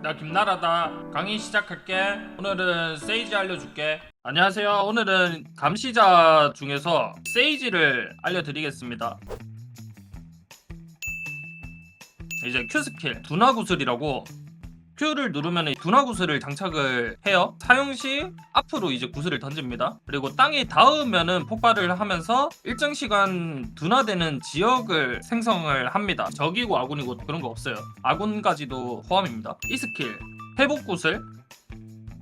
나 김나라다. 강의 시작할게. 오늘은 세이지 알려줄게. 안녕하세요. 오늘은 감시자 중에서 세이지를 알려드리겠습니다. 이제 Q 스킬 두나 구슬이라고, Q를 누르면 두나 구슬을 장착을 해요. 사용 시 앞으로 이제 구슬을 던집니다. 그리고 땅에 닿으면은 폭발을 하면서 일정 시간 둔화되는 지역을 생성을 합니다. 적이고 아군이고 그런 거 없어요. 아군까지도 포함입니다. 이 스킬 회복 구슬,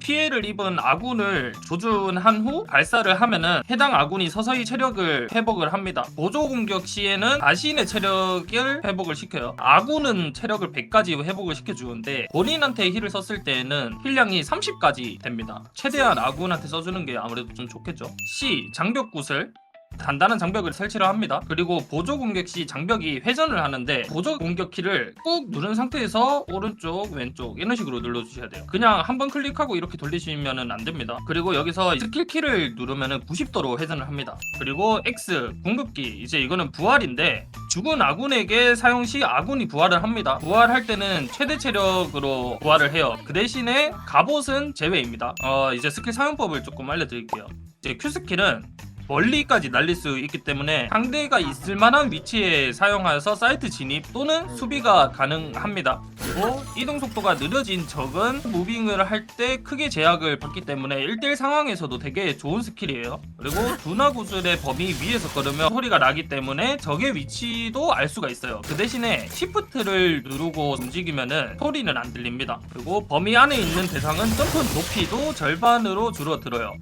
피해를 입은 아군을 조준한 후 발사를 하면은 해당 아군이 서서히 체력을 회복을 합니다. 보조 공격 시에는 자신의 체력을 회복을 시켜요. 아군은 체력을 100까지 회복을 시켜주는데 본인한테 힐을 썼을 때에는 힐량이 30까지 됩니다. 최대한 아군한테 써주는 게 아무래도 좀 좋겠죠. C. 장벽 구슬, 단단한 장벽을 설치를 합니다. 그리고 보조 공격 시 장벽이 회전을 하는데 보조 공격 키를 꾹 누른 상태에서 오른쪽 왼쪽 이런 식으로 눌러주셔야 돼요. 그냥 한번 클릭하고 이렇게 돌리시면 안 됩니다. 그리고 여기서 스킬 키를 누르면 90도로 회전을 합니다. 그리고 X 궁극기, 이제 이거는 부활인데 죽은 아군에게 사용 시 아군이 부활을 합니다. 부활할 때는 최대 체력으로 부활을 해요. 그 대신에 갑옷은 제외입니다. 이제 스킬 사용법을 조금 알려드릴게요. 이제 Q 스킬은 멀리까지 날릴 수 있기 때문에 상대가 있을 만한 위치에 사용하여서 사이트 진입 또는 수비가 가능합니다. 그리고 이동 속도가 느려진 적은 무빙을 할 때 크게 제약을 받기 때문에 1대1 상황에서도 되게 좋은 스킬이에요. 그리고 두나 구슬의 범위 위에서 걸으면 소리가 나기 때문에 적의 위치도 알 수가 있어요. 그 대신에 시프트를 누르고 움직이면은 소리는 안 들립니다. 그리고 범위 안에 있는 대상은 점프 높이도 절반으로 줄어들어요.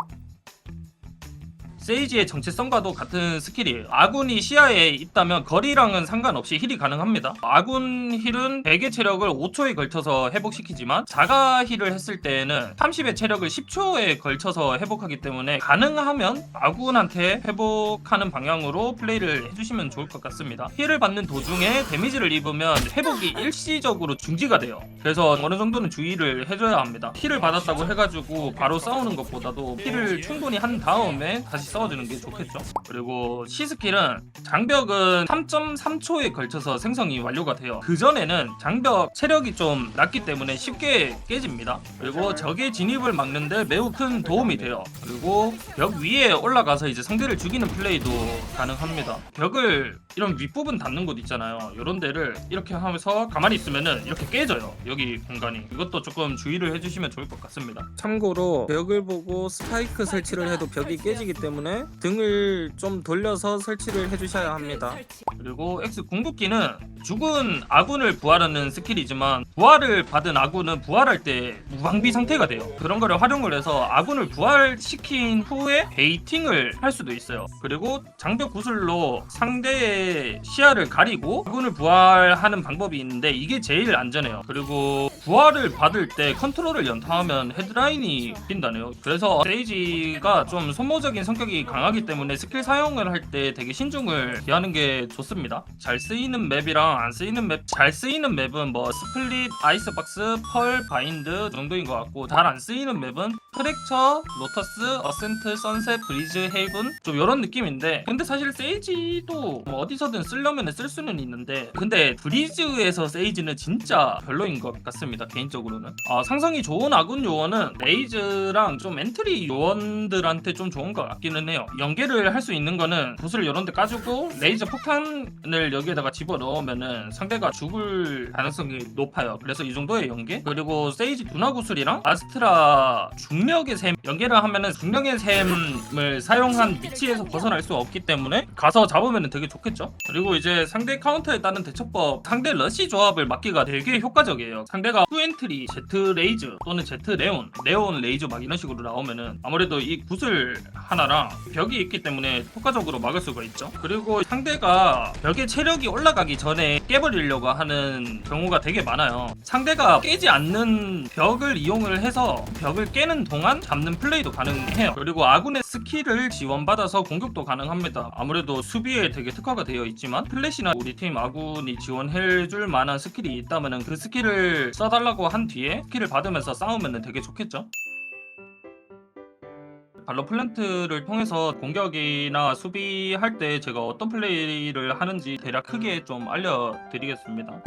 세이지의 정체성과도 같은 스킬이에요. 아군이 시야에 있다면 거리랑은 상관없이 힐이 가능합니다. 아군 힐은 100의 체력을 5초에 걸쳐서 회복시키지만 자가 힐을 했을 때에는 30의 체력을 10초에 걸쳐서 회복하기 때문에 가능하면 아군한테 회복하는 방향으로 플레이를 해주시면 좋을 것 같습니다. 힐을 받는 도중에 데미지를 입으면 회복이 일시적으로 중지가 돼요. 그래서 어느 정도는 주의를 해줘야 합니다. 힐을 받았다고 해가지고 바로 싸우는 것보다도 힐을 충분히 한 다음에 다시 싸워주는 게 좋겠죠. 그리고 C 스킬은 장벽은 3.3초에 걸쳐서 생성이 완료가 돼요. 그전에는 장벽 체력이 좀 낮기 때문에 쉽게 깨집니다. 그리고 적의 진입을 막는데 매우 큰 도움이 돼요. 그리고 벽 위에 올라가서 이제 상대를 죽이는 플레이도 가능합니다. 벽을 이런 윗부분 닿는 곳 있잖아요. 이런 데를 이렇게 하면서 가만히 있으면은 이렇게 깨져요. 여기 공간이. 이것도 조금 주의를 해주시면 좋을 것 같습니다. 참고로 벽을 보고 스파이크 설치를 해도 벽이 깨지기 때문에 등을 좀 돌려서 설치를 해주셔야 합니다. 그리고 X 궁극기는 죽은 아군을 부활하는 스킬이지만 부활을 받은 아군은 부활할 때 무방비 상태가 돼요. 그런 거를 활용을 해서 아군을 부활시킨 후에 베이팅을 할 수도 있어요. 그리고 장벽 구슬로 상대의 시야를 가리고 아군을 부활하는 방법이 있는데 이게 제일 안전해요. 그리고 부활을 받을 때 컨트롤을 연타하면 헤드라인이 빈다네요. 그래서 세이지가 좀 소모적인 성격이 강하기 때문에 스킬 사용을 할 때 되게 신중을 기하는 게 좋습니다. 잘 쓰이는 맵이랑 안 쓰이는 맵, 잘 쓰이는 맵은 뭐 스플릿, 아이스박스, 펄, 바인드 정도인 것 같고 잘 안 쓰이는 맵은 프랙처, 로터스, 어센트, 선셋, 브리즈, 헤이븐 좀 이런 느낌인데, 근데 사실 세이지도 뭐 어디서든 쓰려면 쓸 수는 있는데 근데 브리즈에서 세이지는 진짜 별로인 것 같습니다. 개인적으로는 상성이 좋은 아군 요원은 레이즈랑 좀 엔트리 요원들한테 좀 좋은 것 같기는 해요. 연계를 할 수 있는 거는 구슬을 이런 데 까주고 레이저 폭탄을 여기에다가 집어넣으면은 상대가 죽을 가능성이 높아요. 그래서 이 정도의 연계. 그리고 세이지 두나 구슬이랑 아스트라 중력의 샘 연계를 하면은 중력의 샘을 사용한 위치에서 벗어날 수 없기 때문에 가서 잡으면 되게 좋겠죠. 그리고 이제 상대 카운터에 따른 대처법, 상대 러시 조합을 막기가 되게 효과적이에요. 상대가 후엔트리, 제트 레이즈 또는 제트 레온, 레온 레이저 막 이런 식으로 나오면은 아무래도 이 구슬 하나랑 벽이 있기 때문에 효과적으로 막을 수가 있죠. 그리고 상대가 벽의 체력이 올라가기 전에 깨버리려고 하는 경우가 되게 많아요. 상대가 깨지 않는 벽을 이용을 해서 벽을 깨는 동안 잡는 플레이도 가능해요. 그리고 아군의 스킬을 지원받아서 공격도 가능합니다. 아무래도 수비에 되게 특화가 되어 있지만 플래시나 우리 팀 아군이 지원해줄 만한 스킬이 있다면 그 스킬을 써달라고 한 뒤에 스킬을 받으면서 싸우면 되게 좋겠죠. 발로 플랜트를 통해서 공격이나 수비할 때 제가 어떤 플레이를 하는지 대략 크게 좀 알려드리겠습니다.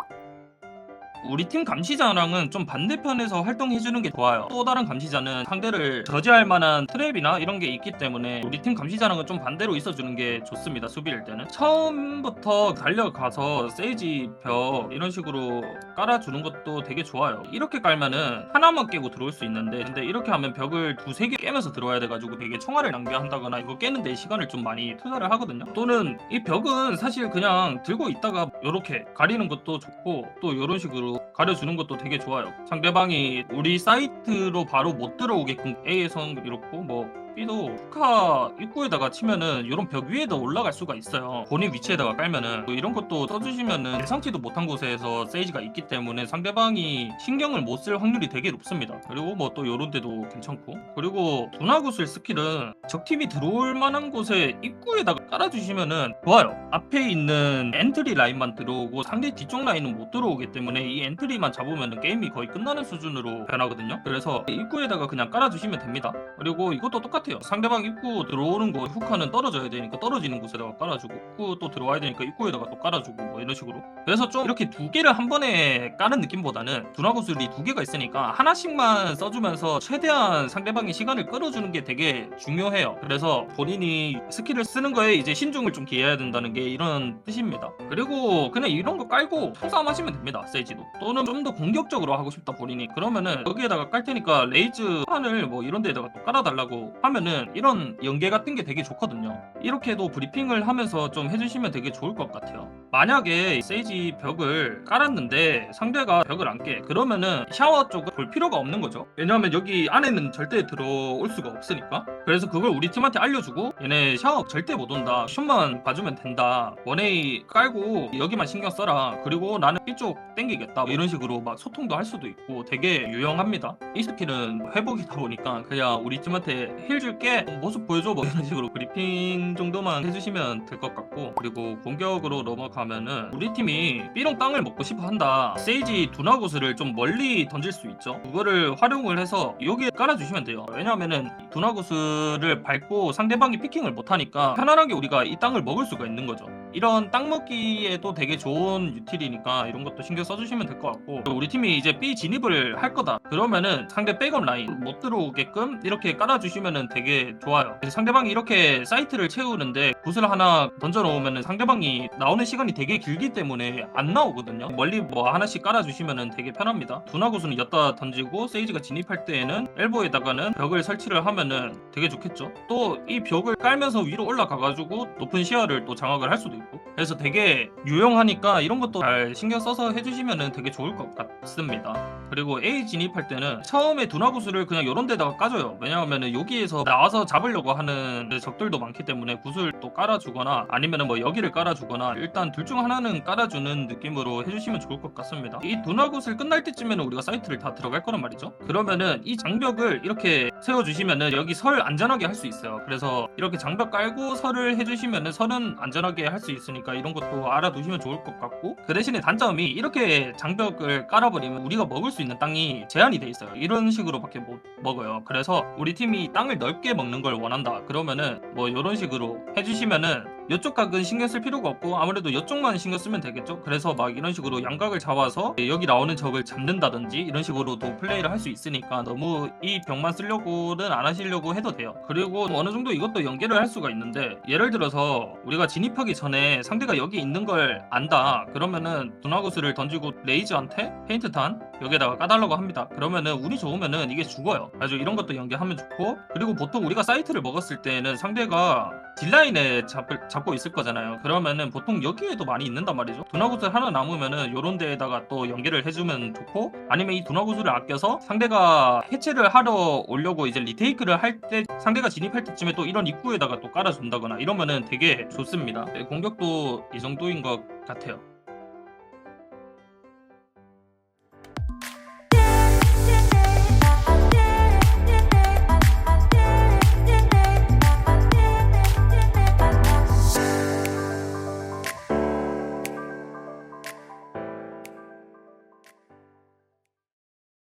우리 팀 감시자랑은 좀 반대편에서 활동해주는 게 좋아요. 또 다른 감시자는 상대를 저지할 만한 트랩이나 이런 게 있기 때문에 우리 팀 감시자랑은 좀 반대로 있어주는 게 좋습니다. 수비일 때는 처음부터 달려가서 세이지 벽 이런 식으로 깔아주는 것도 되게 좋아요. 이렇게 깔면은 하나만 깨고 들어올 수 있는데, 근데 이렇게 하면 벽을 두세 개 깨면서 들어와야 돼가지고 되게 총알을 낭비한다거나 이거 깨는데 시간을 좀 많이 투자를 하거든요. 또는 이 벽은 사실 그냥 들고 있다가 이렇게 가리는 것도 좋고, 또 이런 식으로 가려주는 것도 되게 좋아요. 상대방이 우리 사이트로 바로 못 들어오게끔 A에선 이렇고, 뭐 B도 후카 입구에다가 치면은 이런 벽 위에다 올라갈 수가 있어요. 본인 위치에다가 깔면은 뭐 이런 것도 써주시면은 예상치도 못한 곳에서 세이지가 있기 때문에 상대방이 신경을 못 쓸 확률이 되게 높습니다. 그리고 뭐 또 이런 데도 괜찮고, 그리고 두나구슬 스킬은 적팀이 들어올 만한 곳에 입구에다가 깔아주시면은 좋아요. 앞에 있는 엔트리 라인만 들어오고 상대 뒤쪽 라인은 못 들어오기 때문에 이 엔트리만 잡으면은 게임이 거의 끝나는 수준으로 변하거든요. 그래서 입구에다가 그냥 깔아주시면 됩니다. 그리고 이것도 똑같아요. 상대방 입구 들어오는 곳 후카는 떨어져야 되니까 떨어지는 곳에다가 깔아주고, 입구 또 들어와야 되니까 입구에다가 또 깔아주고, 뭐 이런 식으로. 그래서 좀 이렇게 두 개를 한 번에 까는 느낌보다는 두나구슬이 두 개가 있으니까 하나씩만 써주면서 최대한 상대방의 시간을 끌어주는 게 되게 중요해요. 그래서 본인이 스킬을 쓰는 거에 이제 신중을 좀 기해야 된다는 게 이런 뜻입니다. 그리고 그냥 이런 거 깔고 통싸움하시면 됩니다. 세이지도. 또는 좀 더 공격적으로 하고 싶다 본인이, 그러면은 여기에다가 깔 테니까 레이즈 판을 뭐 이런 데다가 또 깔아달라고 하면은 이런 연계 같은 게 되게 좋거든요. 이렇게도 브리핑을 하면서 좀 해주시면 되게 좋을 것 같아요. 만약에 세이지 벽을 깔았는데 상대가 벽을 안 깨, 그러면은 샤워 쪽을 볼 필요가 없는 거죠. 왜냐하면 여기 안에는 절대 들어올 수가 없으니까. 그래서 그걸 우리 팀한테 알려주고, 얘네 샤워 절대 못 온다, 슛만 봐주면 된다, 원웨이 깔고 여기만 신경 써라, 그리고 나는 이쪽 땡기겠다, 이런 식으로 막 소통도 할 수도 있고 되게 유용합니다. 이 스킬은 회복이다 보니까 그냥 우리 팀한테 힐 줄게, 모습 보여줘, 뭐 이런 식으로 브리핑 정도만 해주시면 될 것 같고, 그리고 공격으로 넘어가면은 우리 팀이 B롱 땅을 먹고 싶어 한다, 세이지 두나구슬을 좀 멀리 던질 수 있죠. 그거를 활용을 해서 여기에 깔아주시면 돼요. 왜냐하면은 두나구슬을 밟고 상대방이 피킹을 못하니까 편안하게 우리가 이 땅을 먹을 수가 있는 거죠. 이런 땅 먹기에도 되게 좋은 유틸이니까 이런 것도 신경 써주시면 될 것 같고, 우리 팀이 이제 B 진입을 할 거다 그러면은 상대 백업 라인 못 들어오게끔 이렇게 깔아주시면은 되게 좋아요. 그래서 상대방이 이렇게 사이트를 채우는데 구슬 하나 던져 놓으면은 상대방이 나오는 시간이 되게 길기 때문에 안 나오거든요. 멀리 뭐 하나씩 깔아주시면은 되게 편합니다. 두나구슬은 엿다 던지고 세이지가 진입할 때에는 엘보에다가는 벽을 설치를 하면은 되게 좋겠죠. 또 이 벽을 깔면서 위로 올라가가지고 높은 시야를 또 장악을 할 수도 있고, 그래서 되게 유용하니까 이런 것도 잘 신경 써서 해주시면은 되게 좋을 것 같습니다. 그리고 A 진입할 때는 처음에 두나구슬을 그냥 이런 데다가 까줘요. 왜냐하면은 여기에서 나와서 잡으려고 하는 적들도 많기 때문에 구슬 또 깔아주거나 아니면은 뭐 여기를 깔아주거나, 일단 둘 중 하나는 깔아주는 느낌으로 해주시면 좋을 것 같습니다. 이 두나구슬 끝날 때쯤에는 우리가 사이트를 다 들어갈 거란 말이죠. 그러면은 이 장벽을 이렇게 세워주시면은 여기 설 안전하게 할 수 있어요. 그래서 이렇게 장벽 깔고 설을 해주시면은 설은 안전하게 할 수 있으니까 이런 것도 알아두시면 좋을 것 같고, 그 대신에 단점이 이렇게 장벽을 깔아버리면 우리가 먹을 수 있는 땅이 제한이 돼 있어요. 이런 식으로밖에 못 먹어요. 그래서 우리 팀이 땅을 넓게 먹는 걸 원한다 그러면은 뭐 이런 식으로 해주시면은 이쪽 각은 신경 쓸 필요가 없고 아무래도 이쪽만 신경 쓰면 되겠죠. 그래서 막 이런 식으로 양각을 잡아서 여기 나오는 적을 잡는다든지 이런 식으로도 플레이를 할 수 있으니까 너무 이 벽만 쓰려고는 안 하시려고 해도 돼요. 그리고 어느 정도 이것도 연계를 할 수가 있는데, 예를 들어서 우리가 진입하기 전에 상대가 여기 있는 걸 안다 그러면은 두나구슬을 던지고 레이즈한테 페인트탄 여기에다가 까달라고 합니다. 그러면은 운이 좋으면은 이게 죽어요. 그래서 이런 것도 연계하면 좋고, 그리고 보통 우리가 사이트를 먹었을 때는 상대가 딜라인에 잡고 있을 거잖아요. 그러면은 보통 여기에도 많이 있는단 말이죠. 두나구슬 하나 남으면은 요런 데에다가 또 연계를 해주면 좋고, 아니면 이 두나구슬을 아껴서 상대가 해체를 하러 오려고 이제 리테이크를 할 때 상대가 진입할 때쯤에 또 이런 입구에다가 또 깔아준다거나 이러면은 되게 좋습니다. 공격도 이 정도인 것 같아요.